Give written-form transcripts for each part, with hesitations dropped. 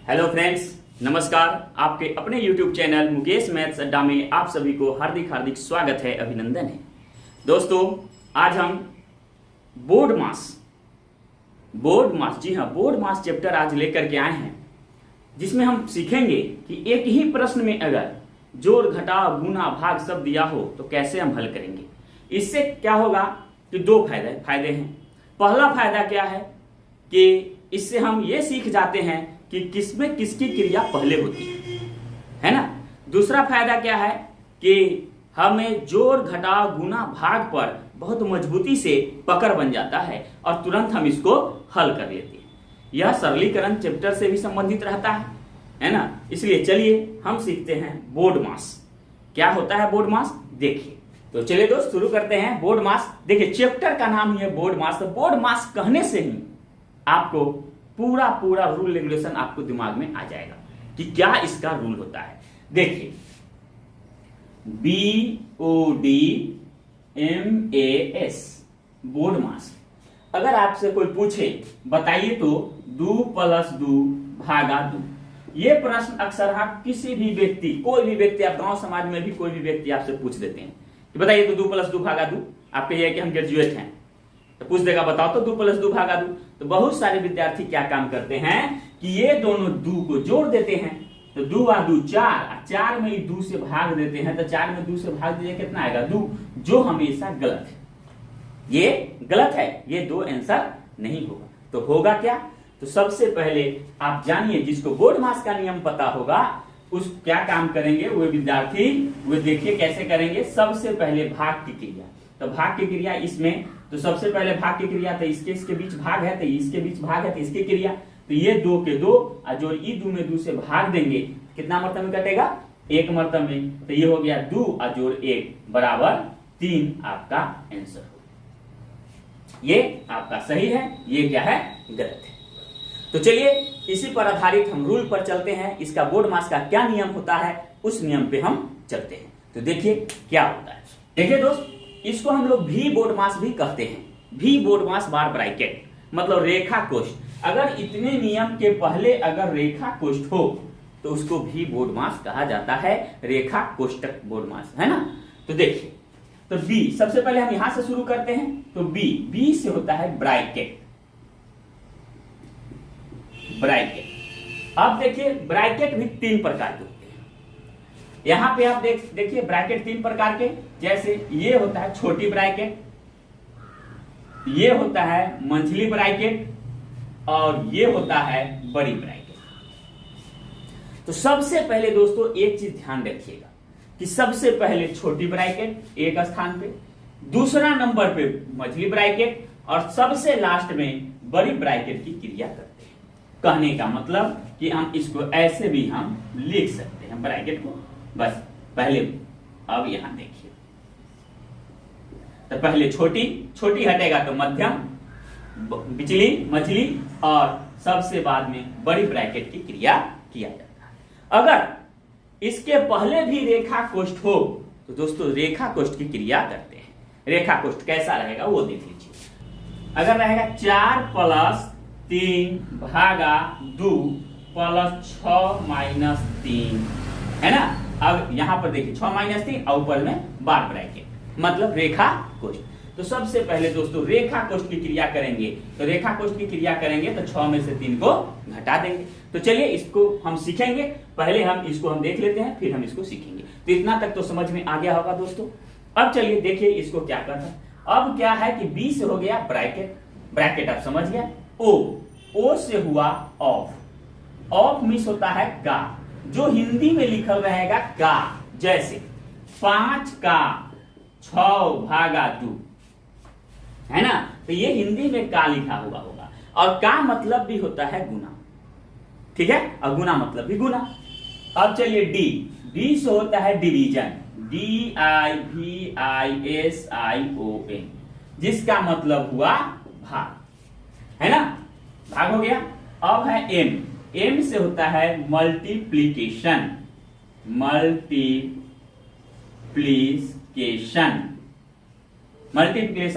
Hello friends, नमस्कार। आपके अपने YouTube चैनल मुकेश मैथ्स अड्डा में आप सभी को हार्दिक हार्दिक स्वागत है, अभिनंदन है। दोस्तों, आज हम बोर्ड मास जी हाँ, बोर्ड मास चैप्टर आज लेकर के आए हैं, जिसमें हम सीखेंगे कि एक ही प्रश्न में अगर जोड़ घटाव गुना भाग सब दिया हो तो कैसे हम हल करेंगे। इससे क्या होगा कि दो फायदे हैं। पहला फायदा क्या है कि इससे हम ये सीख जाते हैं कि किसमें किसकी क्रिया पहले होती है ना। दूसरा फायदा क्या है कि हमें जोड़ घटाव गुना भाग पर बहुत मजबूती से पकड़ बन जाता है और तुरंत हम इसको हल कर लेते हैं। यह सरलीकरण चैप्टर से भी संबंधित रहता है ना। इसलिए चलिए हम सीखते हैं बोर्ड मास। क्या होता है बोर्ड मास, देखिए। तो चलिए दोस्त, शुरू करते हैं बोर्ड मास। देखिए, चैप्टर का नाम ही है बोर्ड मास। तो बोर्ड मास कहने से ही आपको पूरा रूल रेगुलेशन आपको दिमाग में आ जाएगा कि क्या इसका रूल होता है। देखिए, BODMAS बोर्ड मास। अगर आपसे कोई पूछे बताइए तो 2 + 2 भागा 2, ये प्रश्न अक्सर आप किसी भी व्यक्ति, कोई भी व्यक्ति, आप गांव समाज में भी कोई भी व्यक्ति आपसे पूछ देते हैं कि बताइए तो 2 + 2 भागा 2। आप कहिए कि हम ग्रेजुएट हैं तो पूछ देगा बताओ तो 2 + 2 भागा 2। तो बहुत सारे विद्यार्थी क्या काम करते हैं कि ये दोनों 2 को जोड़ देते हैं। तो 2 और 2 4, 4 में ही 2 से भाग देते हैं। तो 4 में 2 से भाग दीजिए, कितना आएगा 2, जो हमेशा गलत है। ये गलत है, ये 2 आंसर नहीं होगा। तो होगा क्या, तो सबसे पहले आप जानिए, जिसको बोर्ड मास का नियम पता होगा उस क्या काम करेंगे वो विद्यार्थी, वो देखिए कैसे करेंगे। सबसे पहले भाग की क्रिया। तो भाग की क्रिया इसमें, तो सबसे पहले भाग की क्रिया, तो इसके बीच भाग है, तो इसके बीच भाग है, तो इसकी क्रिया। तो ये 2 के 2 और जो ई 2 में 2 से भाग देंगे, कितना मर्तबा में कटेगा, 1 मर्तबा में। तो ये हो गया 2 और जोड़ 1 बराबर 3, आपका आंसर हो। ये आपका सही है, ये क्या है, गलत है। तो चलिए इसी पर आधारित हम रूल पर चलते हैं। इसका बोर्ड मास का क्या नियम होता है, उस नियम पे हम चलते हैं। तो देखिए क्या होता है। देखिए दोस्त, इसको हम लोग भी बोर्ड मास भी कहते हैं। भी बोर्ड मास बार ब्रैकेट मतलब रेखा कोष्ठ। अगर इतने नियम के पहले अगर रेखा कोष्ठ हो तो उसको भी बोर्ड मास कहा जाता है, रेखा कोष्ठक बोर्ड मास, है ना। तो देखिए, तो बी, सबसे पहले हम यहां से शुरू करते हैं। तो बी से होता है ब्रैकेट। अब देखिए, ब्रैकेट भी 3 प्रकार के होते हैं। यहां पे आप देखिए ब्रैकेट 3 प्रकार के, जैसे ये होता है छोटी ब्रैकेट, ये होता है मंझली ब्रैकेट, और ये होता है बड़ी ब्रैकेट। तो सबसे पहले दोस्तों एक चीज ध्यान रखिएगा कि सबसे पहले छोटी ब्रैकेट एक स्थान पे, दूसरा नंबर पे मंझली ब्रैकेट, और सबसे लास्ट में बड़ी ब्रैकेट की क्रिया करते हैं। कहने का मतलब कि हम इसको ऐसे भी हम लिख सकते हैं ब्रैकेट को, बस पहले। अब यहां देखिए, तो पहले छोटी हटेगा तो मध्यम, बिचली, मझली, और सबसे बाद में बड़ी ब्रैकेट की क्रिया किया जाता है। अगर इसके पहले भी रेखा कोष्ठ हो तो दोस्तों रेखा कोष्ठ की क्रिया करते हैं। रेखा कोष्ठ कैसा रहेगा वो देख लीजिए। अगर रहेगा 4 + 3 भागा 2 + 6 - 3, है ना। अब यहां पर देखिए 6 - 3 और ऊपर में बार ब्रैकेट, मतलब रेखा कोष्ठ। तो सबसे पहले दोस्तों रेखा कोष्ठ की क्रिया करेंगे। तो रेखा कोष्ठ की क्रिया करेंगे तो 6 में से 3 को घटा देंगे। तो चलिए इसको हम सीखेंगे। पहले हम इसको देख लेते हैं, फिर हम इसको सीखेंगे। तो इतना तक तो समझ में आ गया होगा दोस्तों। अब चलिए देखिए इसको क्या करना है। अब क्या है कि बी से हो गया ब्रैकेट आप समझ गया। ओ से हुआ ऑफ मिस होता है का, जो हिंदी में लिखल रहेगा का। जैसे 5 का 6 भागा 2, है ना। तो ये हिंदी में का लिखा हुआ होगा, और का मतलब भी होता है गुना, ठीक है, और गुना मतलब भी गुना। अब चलिए डी से होता है डिवीजन, DIVISION, जिसका मतलब हुआ भाग, है ना, भाग हो गया। अब है एम से होता है मल्टीप्लीकेशन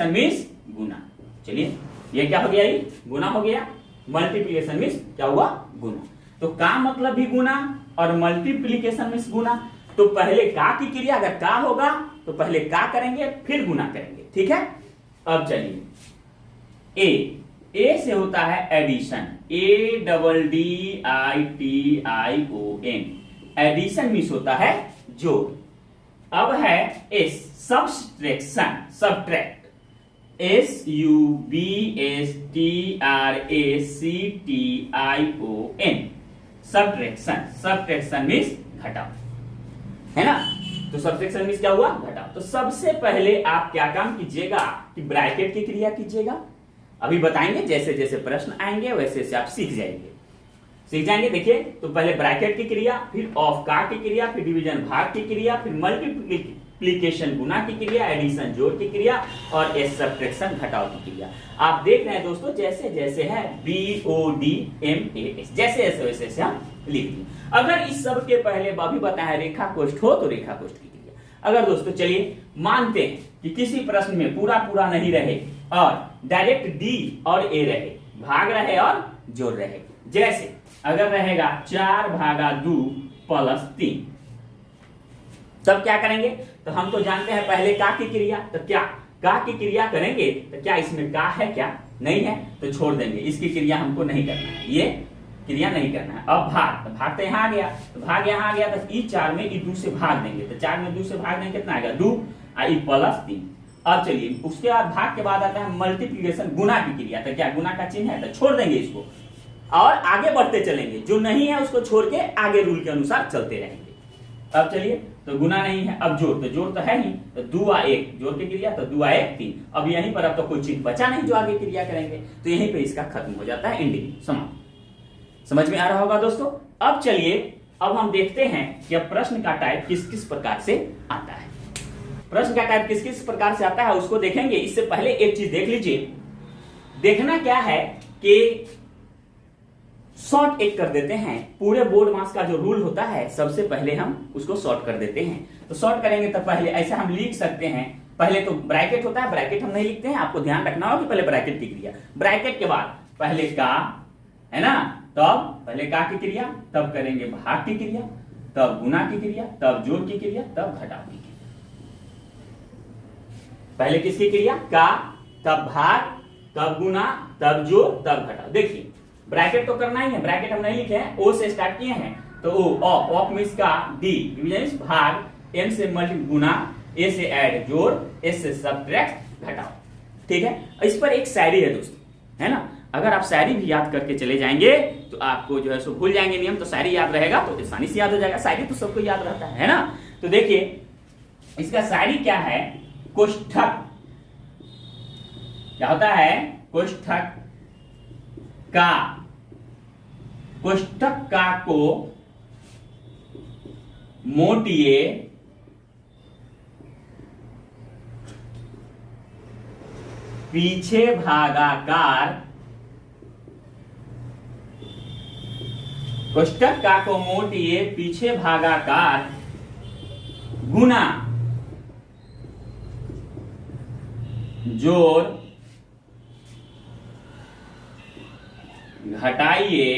मीन्स गुना। चलिए ये क्या हो गया, ये गुना हो गया। मल्टीप्लिकेशन मीन्स क्या हुआ, गुना। तो का मतलब भी गुना और मल्टीप्लीकेशन मीन्स गुना। तो पहले का की क्रिया अगर का होगा तो पहले का करेंगे फिर गुना करेंगे, ठीक है। अब चलिए ए से होता है एडिशन, ADDITION, एडिशन मीन्स होता है जोड़। अब है S subtraction, subtract, SUBSTRACTION, subtraction, subtraction means घटाओ, है ना। तो सब्ट्रैक्शन मीन्स क्या हुआ, घटाओ। तो सबसे पहले आप क्या काम कीजिएगा कि ब्रैकेट की क्रिया कीजिएगा। अभी बताएंगे, जैसे जैसे प्रश्न आएंगे वैसे वैसे आप सीख जाएंगे। देखिए, तो पहले ब्रैकेट की क्रिया, फिर ऑफ का की क्रिया, फिर डिवीजन भाग की क्रिया, फिर मल्टीप्लीकेशन गुना की क्रिया, एडिशन जोड़ की क्रिया और एस सब्ट्रैक्शन घटाव की क्रिया। आप देख रहे हैं दोस्तों, जैसे जैसे है BODMAS, जैसे ऐसे वैसे वैसे हम लिख दिए। अगर इस सब के पहले अभी बताया रेखा कोष्ठ हो तो रेखा कोष्ठ की क्रिया। अगर दोस्तों चलिए मानते हैं कि किसी प्रश्न में पूरा नहीं रहे और डायरेक्ट डी और ए रहे, भाग रहे और जोड़ रहे, जैसे अगर रहेगा 4/2 + 3, तब क्या करेंगे। तो हम तो जानते हैं पहले का की क्रिया, तो क्या का की क्रिया करेंगे तो क्या इसमें का है, क्या नहीं है, तो छोड़ देंगे, इसकी क्रिया हमको नहीं करना है, ये क्रिया नहीं करना है। अब भाग, तो भाग तो यहाँ आ गया, तो भाग यहाँ आ गया, तो ई 4 में ई 2 से भाग देंगे, तो 4 में 2 से भाग देंगे कितना आएगा 2 और ई +3। अब चलिए उसके बाद भाग के बाद आता है मल्टीप्लिकेशन गुना की क्रिया, तो क्या गुना का चिन्ह है तो छोड़ देंगे इसको और आगे बढ़ते चलेंगे, जो नहीं है उसको छोड़ के आगे रूल के अनुसार चलते रहेंगे। अब चलिए, तो गुना नहीं है, अब जोड़, तो जोड़ तो है ही, तो 2 और 1 जोड़ की क्रिया, तो 2 और 1 3। अब यहीं पर अब तो कोई चिन्ह बचा नहीं जो आगे क्रिया करेंगे, तो यहीं पे इसका खत्म हो जाता है, एंडिंग समाप्त। समझ में आ रहा होगा दोस्तों। अब चलिए, अब हम देखते हैं कि अब प्रश्न का टाइप किस किस प्रकार से आता है। प्रश्न का टाइप किस किस प्रकार से आता है उसको देखेंगे। इससे पहले एक चीज देख लीजिए, देखना क्या है कि शॉर्ट एक कर देते हैं। पूरे बोर्ड मास का जो रूल होता है सबसे पहले हम उसको शॉर्ट कर देते हैं। तो शॉर्ट करेंगे तो पहले ऐसा हम लिख सकते हैं, पहले तो ब्रैकेट होता है, ब्रैकेट हम नहीं लिखते हैं, आपको ध्यान रखना होगा कि पहले ब्रैकेट की क्रिया, ब्रैकेट के बाद पहले का, है ना, तब पहले का की क्रिया, तब करेंगे भाग की क्रिया, तब गुना की क्रिया, तब जोड़ की क्रिया, तब घटाव की क्रिया। पहले किसकी क्रिया, का, तब भाग, तब गुना, तब जोड़, तब घटाव। देखिए ब्रैकेट तो करना ही है, ब्रैकेट हम नहीं लिखे हैं, ओ से स्टार्ट किए हैं, तो ओ ऑफ मींस का, डी डिवीजन भाग, एम से मल्टी गुना, ए से ऐड जोड़, एस से सब्ट्रैक्ट घटाओ, ठीक है। इस पर एक शायरी है दोस्तों, है ना, अगर आप शायरी भी याद करके चले जाएंगे तो आपको जो है सो भूल जाएंगे नियम, तो शायरी याद रहेगा तो आसानी से याद हो जाएगा। शायरी तो सबको याद रहता है ना। तो देखिए इसका शायरी क्या है, कोष्ठक क्या होता है, कोष्ठक का, कोष्ठक का को मोटिए पीछे भागाकार, कोष्ठक का को मोटिए पीछे भागाकार गुना जोड़ घटाइए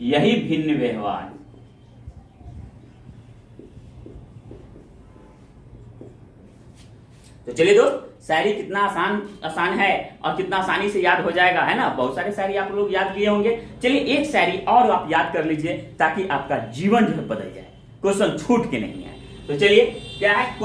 यही भिन्न व्यवहार। तो चलिए दोस्त, शायरी कितना आसान है और कितना आसानी से याद हो जाएगा, है ना। बहुत सारे शायरी आप लोग याद किए होंगे। चलिए एक शायरी और आप याद कर लीजिए ताकि आपका जीवन जो है बदल जाए, क्वेश्चन छूट के नहीं आए। तो चलिए क्या है,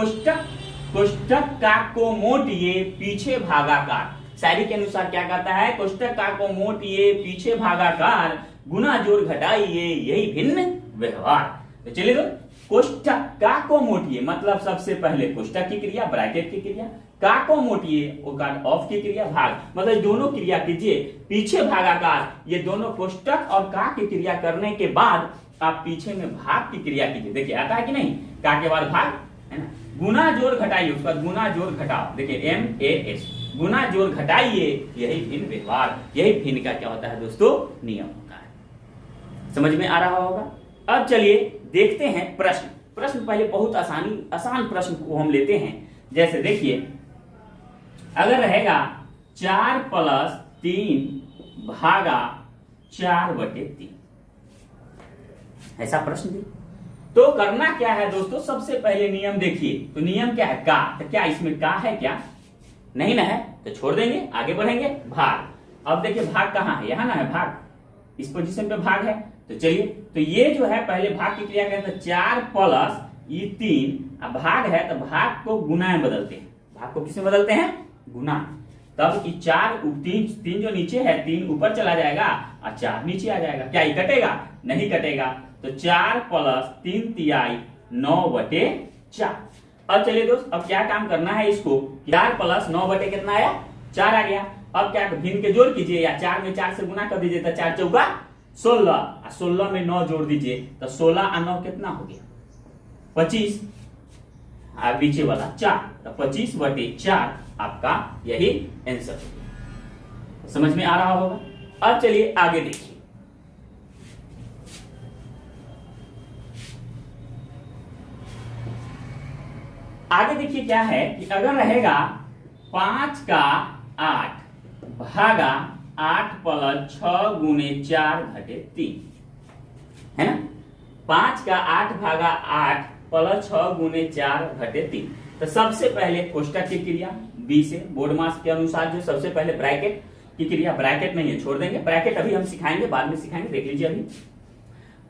कोष्ठक का को मोटिए पीछे भागाकार। शायरी के अनुसार क्या कहता है, कोष्ठक का को मोटिए पीछे भागाकार गुना जोड़ घटाइए यही भिन्न व्यवहार। तो चलिए दोस्त, कोष्ठक का को मोटिए मतलब सबसे पहले कोष्ठक की क्रिया, ब्रैकेट की क्रिया, का को मोटिए ऑफ की क्रिया, भाग मतलब दोनों क्रिया कीजिए, पीछे भागाकार, ये दोनों कोष्ठक और का की क्रिया करने के बाद आप पीछे में भाग की क्रिया कीजिए। देखिए आता है कि नहीं, का के बाद भाग, है ना, गुना जोड़ घटाइए, उसके बाद गुना जोड़ घटाओ, देखिए MAS, गुना जोड़ घटाइए यही भिन्न व्यवहार। यही भिन्न का क्या होता है दोस्तों, नियम होता है। समझ में आ रहा होगा। अब चलिए देखते हैं प्रश्न पहले बहुत आसान प्रश्न को हम लेते हैं। जैसे देखिए, अगर रहेगा 4 + 3/4/3। ऐसा प्रश्न भी। तो करना क्या है दोस्तों, सबसे पहले नियम देखिए। तो नियम क्या है, का। तो क्या इसमें का है क्या? नहीं ना है, तो छोड़ देंगे, आगे बढ़ेंगे। भाग। अब देखिए भाग कहाँ है, यहां ना है भाग, इस पोजीशन पे भाग है। तो चलिए, तो ये जो है पहले भाग की क्रिया करते हैं, 4 प्लस ये 3। अब भाग है तो भाग को गुना में बदलते हैं। भाग को किसमें बदलते हैं? गुना। तब 3 जो नीचे है 3 ऊपर चला जाएगा और 4 नीचे आ जाएगा। क्या ये कटेगा? नहीं कटेगा। तो 4 प्लस 3 तिहाई 9/4। अब चलिए दोस्त, अब क्या काम करना है इसको, 4 प्लस 9 बटे कितना आया? 4 आ गया। अब क्या भिन्न के जोड़ कीजिए, या 4 में 4 से गुना कर दीजिए, तो 4 चौका 16, 16 में 9 जोड़ दीजिए, तो 16 और 9 कितना हो गया? 25। पीछे वाला 4, तो 25/4 आपका यही आंसर। समझ में आ रहा होगा। अब चलिए आगे देखिए। आगे देखिए क्या है कि अगर रहेगा 5 का 8 भागा 8 प्लस 6 गुने 4 घटे 3, है ना। 5 का 8 भागा 8 प्लस 6 गुने 4 घटे 3। तो सबसे पहले कोष्टक की क्रिया बी से, बोर्ड मास के अनुसार जो सबसे पहले ब्रैकेट की क्रिया, ब्रैकेट नहीं है छोड़ देंगे, ब्रैकेट अभी हम सिखाएंगे, बाद में सिखाएंगे, देख लीजिए अभी।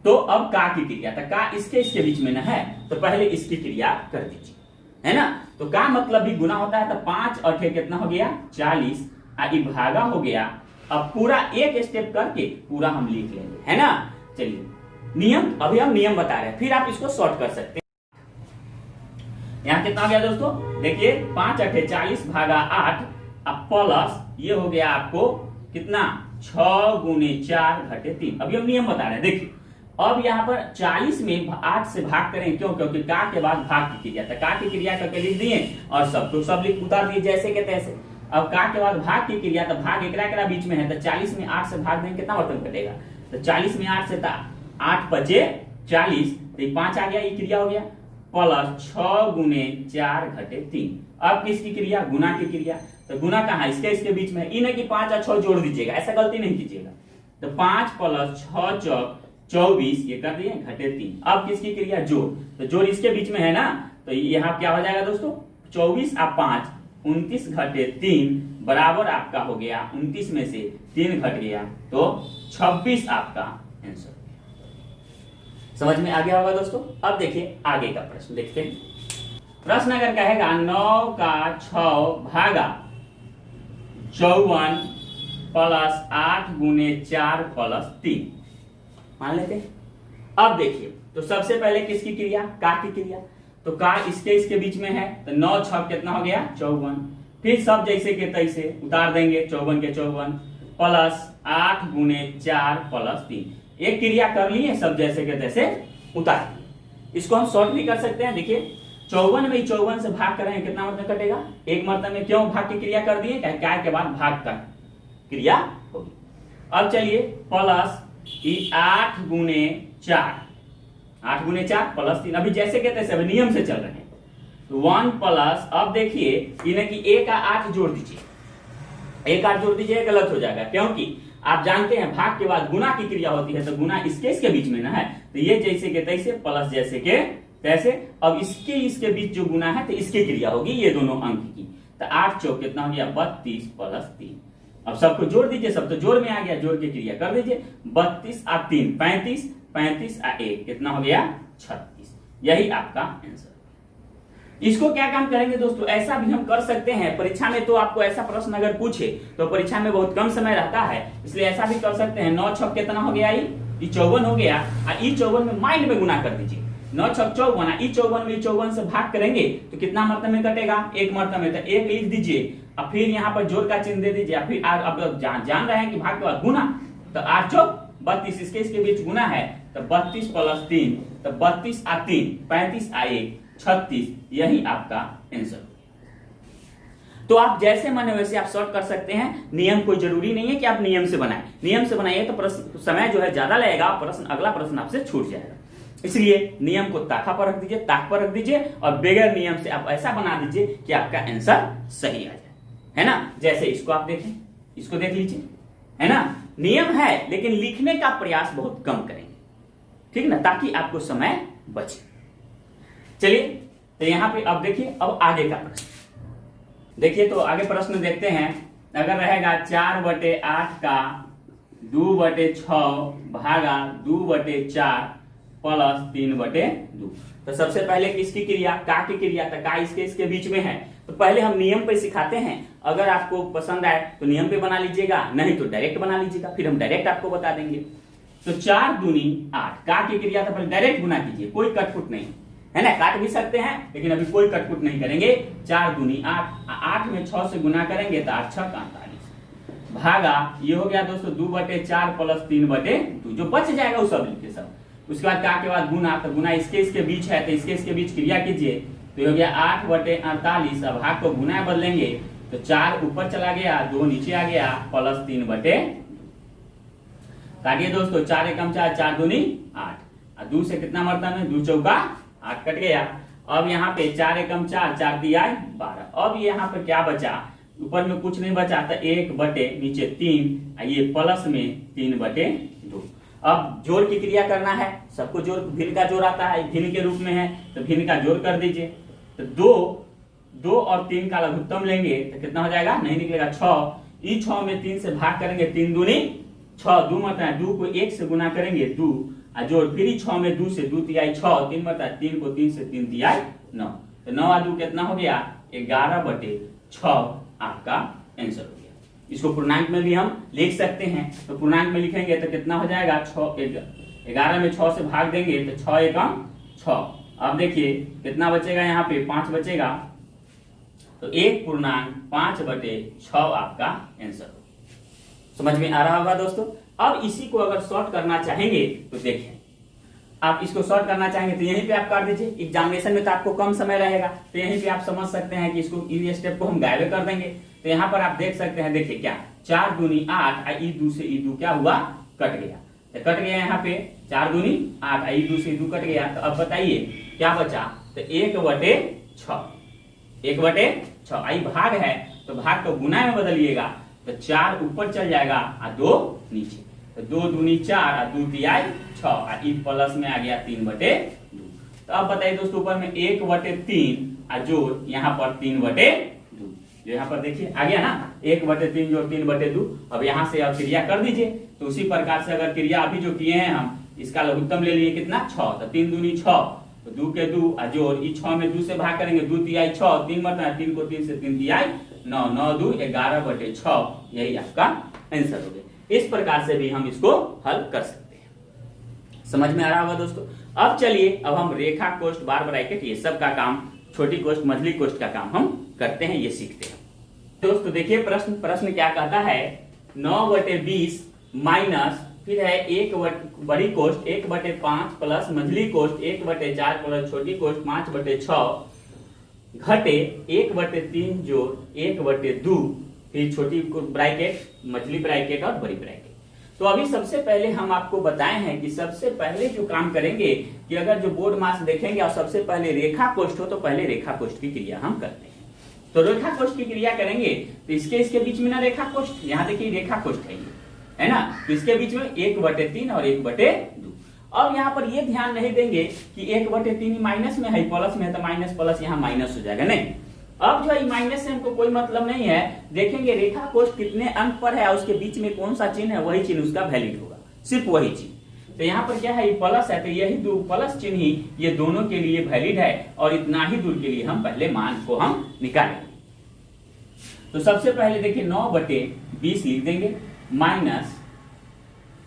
तो अब का की क्रिया, तो का इसके बीच में ना है, तो पहले इसकी क्रिया कर दीजिए, है ना। तो का मतलब भी गुना होता है। तो 5 और 8 कितना हो गया? 40। भागा हो गया। अब पूरा एक स्टेप करके पूरा हम लिख लेंगे, है ना। चलिए नियम, अभी हम नियम बता रहे हैं, फिर आप इसको शॉर्ट कर सकते हैं। यहां कितना हो गया दोस्तों, देखिए 5 8 40 भागा 8 अब प्लस ये हो गया आपको कितना? 6 गुने 4 घटे 3। अभी हम नियम बता रहे हैं, देखिए। अब यहाँ पर 40 में 8 से भाग करें, क्यों? क्योंकि का के बाद भाग की क्रिया था। का की क्रिया करके लिख दिए और सब तो सब लिख उतार दिए जैसे के तैसे। अब का के बाद भाग की क्रिया, तो भाग एकरा बीच में है, तो 40 में 8 से भाग देंगे, कितना बर्तन कटेगा? तो 40 में 8 से 8 बचे 40, तो 5 आ गया, ये क्रिया हो गया। प्लस 6 गुने 4 घटे 3। अब किसकी क्रिया? गुना की क्रिया। तो गुना कहाँ? इसके बीच में। इन्हें कि 5 और 6 जोड़ दीजिएगा, ऐसा गलती नहीं कीजिएगा। तो 5 प्लस 6 चौक 24, ये कर दिए घटे 3। अब किसकी क्रिया? जोड़। तो जोड़ इसके बीच में है ना, तो यहाँ क्या हो जाएगा दोस्तों? 24 और 5 29 घटे 3 बराबर आपका हो गया 29 में से 3 घट गया, तो 26 आपका आंसर। समझ में आ गया होगा दोस्तों। अब देखिए आगे का प्रश्न देखते हैं। प्रश्न अगर कहेगा 9 का 6 भागा 54 प्लस 8 गुने 4 प्लस 3 मान लेते हैं। अब देखिए, तो सबसे पहले किसकी क्रिया? का की क्रिया। तो का इसके बीच में है, तो 9 6 कितना हो गया? 54। फिर सब जैसे के तैसे उतार देंगे, 54 के 54 प्लस 8 गुने 4 प्लस 3। एक क्रिया कर लिए, सब जैसे के तैसे उतार दिए। इसको हम शॉर्ट भी कर सकते हैं। देखिए 54 में 54 से भाग करेंगे, कितना मतलब कटेगा? एक मतलब में। क्यों भाग की क्रिया कर दिए? क्या के बाद भाग का क्रिया होगी। अब चलिए प्लस 8 गुने 4, 8 गुने 4 प्लस 3। अभी जैसे के तैसे अभी नियम से चल रहे हैं। 1 प्लस, अब देखिए इन्हें कि 1 का 8 जोड़ दीजिए, 1 8 जोड़ दीजिए, गलत हो जाएगा, क्योंकि आप जानते हैं भाग के बाद गुना की क्रिया होती है। तो गुना इसके बीच में ना है, तो ये जैसे के तैसे प्लस जैसे के तैसे। अब इसके बीच जो गुना है, तो इसकी क्रिया होगी ये दोनों अंक की। तो 8 चौक कितना हो गया? 32 प्लस 3। अब सबको जोड़ दीजिए, सब तो जोड़ में आ गया, जोड़ के क्रिया कर दीजिए। 32 और 3 35, 35 और 1 कितना हो गया? 36। यही आपका आंसर। इसको क्या काम करेंगे दोस्तों? ऐसा भी हम कर सकते हैं परीक्षा में। तो आपको ऐसा प्रश्न अगर पूछे, तो परीक्षा में बहुत कम समय रहता है, इसलिए ऐसा भी कर सकते हैं। 9 6 कितना हो गया? ये 54 हो गया, और ई 54 में माइंड में गुना कर दीजिए। 9 6 54, ई 54 में 54 से भाग करेंगे तो कितना मर्तबे में कटेगा? एक मर्तबे में। तो 1 लिख दीजिए, और फिर यहाँ पर जोड़ का चिन्ह दे दीजिए। फिर अब जान रहे हैं कि भाग के बाद गुना, तो 8 चौक 32, इसके बीच गुना है, तो 32 प्लस 3, तो 32 और 3 35 और 1 36। यही आपका आंसर। तो आप जैसे माने वैसे आप सॉल्व कर सकते हैं। नियम कोई जरूरी नहीं है कि आप नियम से बनाएं। नियम से बनाइए तो समय जो है ज्यादा लगेगा, अगला प्रश्न आपसे छूट जाएगा। इसलिए नियम को ताका पर रख दीजिए, ताक पर रख दीजिए, और बगैर नियम से आप ऐसा बना दीजिए कि आपका आंसर सही आ जाए, है ना। जैसे इसको आप देखें, इसको देख लीजिए, है ना। नियम है लेकिन लिखने का प्रयास बहुत कम करेंगे, ठीक ना, ताकि आपको समय बचे। चलिए तो यहां पे अब देखिए, अब आगे का प्रश्न देखिए। तो आगे प्रश्न देखते हैं। अगर रहेगा 4/8 का 2/6 भागा 2/4 प्लस 3/2। तो सबसे पहले किसकी क्रिया, का की क्रिया, तो का इसके बीच में है। तो पहले हम नियम पे सिखाते हैं, अगर आपको पसंद आए तो नियम पे बना लीजिएगा, नहीं तो डायरेक्ट बना लीजिएगा, फिर हम डायरेक्ट आपको बता देंगे। तो 4 दूनी 8, का की क्रिया तो पहले डायरेक्ट गुना कीजिए, कोई कटपुट नहीं, है ना। काट भी सकते हैं लेकिन अभी कोई कटपुट नहीं करेंगे। 4 दूनी 8, 8 में 6 से गुना करेंगे तो 8 6 48 भागा ये हो गया दोस्तों 2/4 प्लस 3/2, जो बच जाएगा वो सब लिखे सब। उसके बाद का के बाद गुना, तो गुना इसके बीच है तो इसके बीच क्रिया कीजिए, तो ये हो गया 8/48। अब भाग को गुना बदलेंगे तो 4 ऊपर चला गया, 2 नीचे आ गया, प्लस 3/2। काटिए दोस्तों, 4 एकम 4, 4 दूनी 8, 2 से कितना मरता है, 2 चौका 8 कट गया। अब यहाँ पे 4 एकम 4, 4 दिया 12। अब यहाँ पे क्या बचा, ऊपर में कुछ नहीं बचा, तो 1/, नीचे 3, ये प्लस में 3/2। अब जोड़ की क्रिया करना है, सबको जोड़, भिन्न का जोड़ आता है, भिन्न के रूप में है तो भिन्न का जोड़ कर दीजिए। तो 2 और 3 का लघुत्तम लेंगे तो कितना हो जाएगा, नहीं निकलेगा 6। ई 6 में 3 से भाग करेंगे, 3 दूनी 6, 2 मरता है, 2 को 1 से गुना करेंगे 2, जोड़ फिर 6 में 2 से 2 तिहाई 6, 3 मरता है, 3 को 3 से 3 तिहाई 9। तो 9 और 2 कितना हो गया, 11/6 आपका आंसर हो गया। इसको पूर्णांक में भी हम लिख सकते हैं, तो पूर्णांक में लिखेंगे तो कितना हो जाएगा, 11 में 6 से भाग देंगे तो 6 एकम 6। अब देखिए कितना बचेगा, यहाँ पे 5 बचेगा, तो 1.5/6 आपका आंसर हो। समझ में आ रहा होगा दोस्तों। अब इसी को अगर सॉर्ट करना चाहेंगे तो देखें, आप इसको सॉर्ट करना चाहेंगे तो यहीं पे आप कर दीजिए। एग्जामिनेशन में तो आपको कम समय रहेगा, तो यहीं पे आप समझ सकते हैं कि इसको इस स्टेप को हम गायब कर देंगे। तो यहाँ पर आप देख सकते हैं, देखिए क्या, 4 दूनी 8, ई 2 से ई 2 क्या हुआ, कट गया। तो कट गया यहाँ पे 4 दूनी 8, ई 2 से ई 2 कट गया। तो अब बताइए क्या बचा, तो 1/6, 1/6। आई भाग है तो भाग को गुना में बदलिएगा, तो 4 ऊपर चल जाएगा और 2 नीचे, तो 2 दूनी 4 और 2 तिहाई 6, ई प्लस में आ गया 3/2। तो अब बताइए दोस्तों, ऊपर में 1/3 और जोड़ यहाँ पर 3/2, जो यहाँ पर देखिए आ गया ना, 1/3 जोड़ 3/2। अब यहाँ से अब क्रिया कर दीजिए। तो उसी प्रकार से अगर क्रिया अभी जो किए हैं हम, इसका लघुत्तम ले लिए कितना, 6, तो 3 दूनी 6, तो 2 के 2 और जोड़, ई 6 में 2 से भाग करेंगे, 2 तिहाई 6, 3 मरता है, 3 को 3 से 3 तिहाई 9, 9 2 11/6, यही आपका आंसर हो गया। इस प्रकार से भी हम इसको हल कर सकते हैं। समझ में आ रहा होगा दोस्तों। अब चलिए, अब हम रेखा कोष्ठ, बार ब्रैकेट, ये सब का काम, छोटी कोष्ठ मझली कोष्ठ का काम हम करते हैं, ये सीखते हैं। दोस्तों देखिए प्रश्न क्या कहता है, 9/20 माइनस, फिर है 1 बड़ी कोष्ठ 1/5 प्लस मझली कोष्ठ 1/4 प्लस छोटी कोष्ठ 5/6 घटे 1/3 जोड़ 1/2, फिर छोटी ब्रैकेट, मछली ब्रैकेट और बड़ी ब्रैकेट। तो अभी सबसे पहले हम आपको बताए हैं कि सबसे पहले जो काम करेंगे कि अगर जो बोर्ड मास देखेंगे और सबसे पहले रेखा कोष्ठ हो, तो पहले रेखा कोष्ठ की क्रिया हम करते हैं। तो रेखा कोष्ठ की क्रिया करेंगे तो इसके बीच में ना रेखा कोष्ठ, यहाँ देखिए रेखा कोष्ठ है ना, तो इसके बीच में 1/3 और 1/2। अब यहाँ पर ये ध्यान नहीं देंगे कि 1/3 माइनस में है, प्लस में है, तो माइनस प्लस यहाँ माइनस हो जाएगा, नहीं। अब जो माइनस से हमको कोई मतलब नहीं है, देखेंगे रेखा कोष्ठ कितने अंक पर है और उसके बीच में कौन सा चिन्ह है, वही चिन्ह उसका वैलिड होगा, सिर्फ वही चिन्ह। तो यहाँ पर क्या है, ये प्लस है, तो यही दो प्लस चिन्ह ही ये दोनों के लिए वैलिड है, और इतना ही दूर के लिए हम पहले मान को हम निकालेंगे। तो सबसे पहले देखिए 9/20 लिख देंगे, माइनस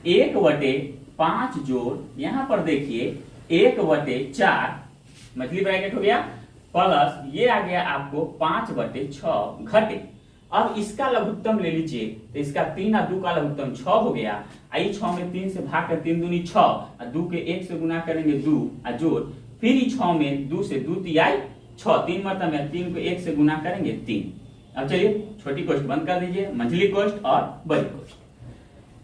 1/5 जोड़, यहाँ पर देखिए 1/4, मछली ब्रैकेट हो गया, प्लस ये आ गया आपको 5/6 घटे। अब इसका लघुत्तम ले लीजिए, तो इसका 3 और 2 का लघुत्तम 6 हो गया। आई 6 में 3 से भाग कर 3 दूनी 6, और 2 के 1 से गुना करेंगे 2 और जोड़, फिर 6 में 2 से 2 तिहाई 6, 3 मरता में 3 को 1 से गुना करेंगे 3। अब चलिए छोटी कोष्ठ बंद कर दीजिए, मंझली कोष्ठ और बड़ी कोष्ठ।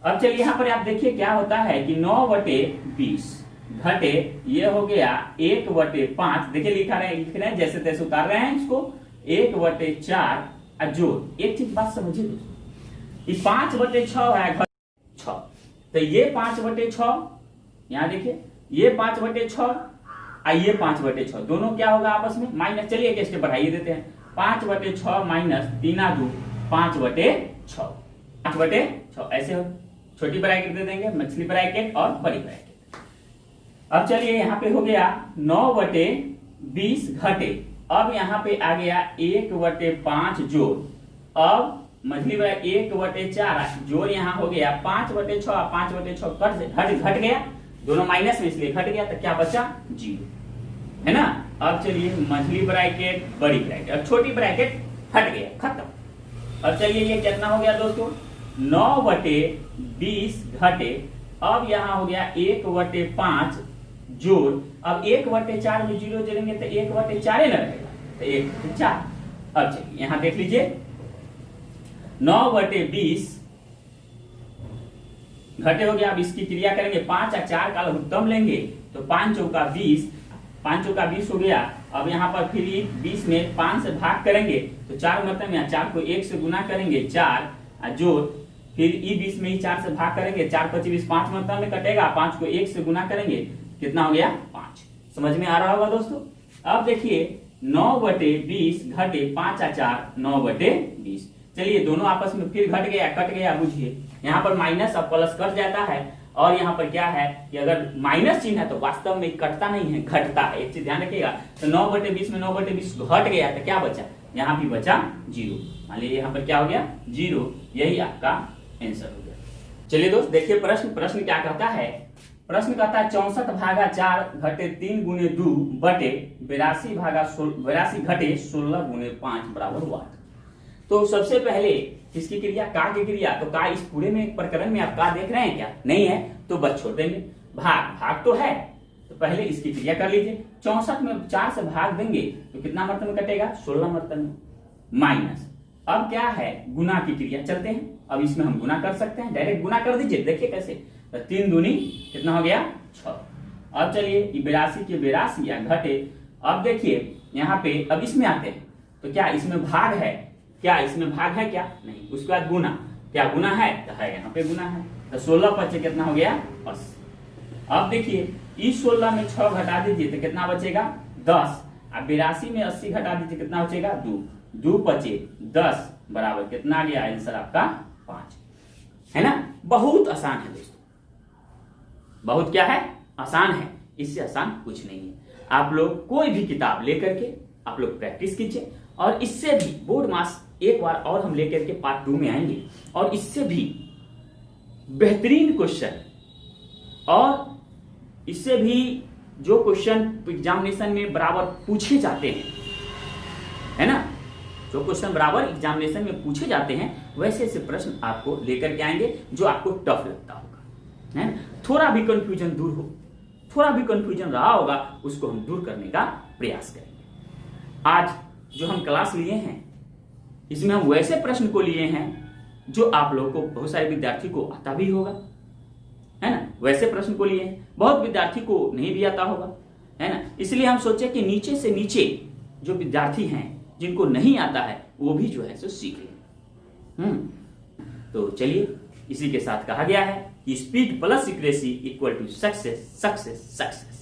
अब चलिए यहाँ पर आप देखिए क्या होता है कि 9/20 घटे, ये हो गया 1/5, देखिए लिख रहे हैं जैसे तैसे उतार रहे हैं इसको, 1/4 जोड़। एक चीज बात समझिए दोस्तों, ये 5/6 है, घट 6, तो ये 5/6, यहाँ देखिए ये 5/6 और ये 5/6, दोनों क्या होगा आपस में माइनस। चलिए एक स्टेप बढ़ाइए देते हैं, 5/6 माइनस 3×2 5/6, 5/6 ऐसे हो। छोटी ब्रैकेट दे देंगे, मछली ब्रैकेट और बड़ी ब्रैकेट। अब चलिए यहाँ पे हो गया 9/20 घटे, अब यहाँ पे आ गया 1/5 जोड़, अब मछली ब्रैकेट 1/4 जोड़ यहाँ हो गया 5/6, 5/6 घट गया, दोनों माइनस में इसलिए घट गया, तो क्या बचा 0, है ना। अब चलिए मछली ब्रैकेट बड़ी ब्रैकेट, अब छोटी ब्रैकेट हट गया, खत्म। अब चलिए ये कितना हो गया दोस्तों, 9/20 घटे, अब यहाँ हो गया 1/5 जोड़, अब 1/4 में 0 जोड़ेंगे तो 1/4 न रहेगा, तो 1/4। अब चलिए यहाँ देख लीजिए 9/20 घटे हो गया, अब इसकी क्रिया करेंगे 5 और 4 का लघुत्तम लेंगे तो 5 चौका 20, 5 चौका 20 हो गया। अब यहाँ पर फिर 20 में 5 से भाग करेंगे तो 4 मतलब यहाँ 4 को 1 से गुना करेंगे 4 जोड़, फिर 20 में ही 4 से भाग करेंगे, 4 × 25 5 मतलब में कटेगा, 5 को 1 से गुना करेंगे, कितना हो गया 5। समझ में आ रहा होगा दोस्तों। अब देखिए 9/20 घटे 5 और 4 9/20, चलिए दोनों आपस में फिर घट गया, कट गया, बुझिए यहाँ पर माइनस अब प्लस कट जाता है, और यहाँ पर क्या है कि अगर माइनस चिन्ह है तो वास्तव में कटता नहीं है, घटता है, एक चीज ध्यान रखिएगा। तो 9/20 में 9/20 घट गया तो क्या बचा, यहाँ भी बचा 0, मान लीजिए यहाँ पर क्या हो गया 0, यही आपका आंसर हो गया। चलिए दोस्त देखिए प्रश्न क्या कहता है, प्रश्न कहता है 64/4 घटे 3 × 2 बटे 82 घटे 16 × 5 बराबर वाट। तो सबसे पहले इसकी क्रिया का की क्रिया, तो का इस पूरे में प्रकरण में आप का देख रहे हैं क्या, नहीं है तो बस छोड़ देंगे। भाग तो है, तो पहले इसकी क्रिया कर लीजिए। 64 में 4 से भाग देंगे तो कितना मर्तन में कटेगा 16 मर्तन में, माइनस अब क्या है गुना की क्रिया, चलते हैं अब इसमें हम गुना कर सकते हैं, डायरेक्ट गुना कर दीजिए, देखिए कैसे, तो 3 दूनी कितना हो गया 6। अब चलिए 82 के 82 या घटे, अब देखिए यहाँ पे अब इसमें आते हैं, तो क्या इसमें भाग है, क्या इसमें भाग है क्या, नहीं, उसके बाद गुना, क्या गुना है, तो है यहाँ पे गुना है, तो 16 × कितना हो गया 80। अब देखिए इस 16 में 6 घटा दीजिए तो कितना बचेगा 10, अब 82 में 80 घटा दीजिए कितना बचेगा 2, 2 × 10 बराबर कितना आ गया आंसर आपका 5, है ना। बहुत आसान है दोस्तों, बहुत क्या है आसान है, इससे आसान कुछ नहीं है। आप लोग कोई भी किताब लेकर के आप लोग प्रैक्टिस कीजिए, और इससे भी बोर्ड मास एक बार और हम लेकर के पार्ट 2 में आएंगे, और इससे भी बेहतरीन क्वेश्चन, और इससे भी जो क्वेश्चन एग्जामिनेशन में बराबर पूछे जाते हैं, है ना, जो क्वेश्चन बराबर एग्जामिनेशन में पूछे जाते हैं वैसे ऐसे प्रश्न आपको लेकर के आएंगे जो आपको टफ लगता होगा, है ना। थोड़ा भी कंफ्यूजन दूर हो, थोड़ा भी कंफ्यूजन रहा होगा उसको हम दूर करने का प्रयास करेंगे। आज जो हम क्लास लिए हैं इसमें हम वैसे प्रश्न को लिए हैं जो आप लोगों को, बहुत सारे विद्यार्थी को आता भी होगा, है ना, वैसे प्रश्न को लिए हैं, बहुत विद्यार्थी को नहीं भी आता होगा, है ना। इसलिए हम सोचे कि नीचे से नीचे जो विद्यार्थी हैं जिनको नहीं आता है वो भी जो है सो सीख लें। तो चलिए इसी के साथ कहा गया है कि speed plus accuracy equal to success success success.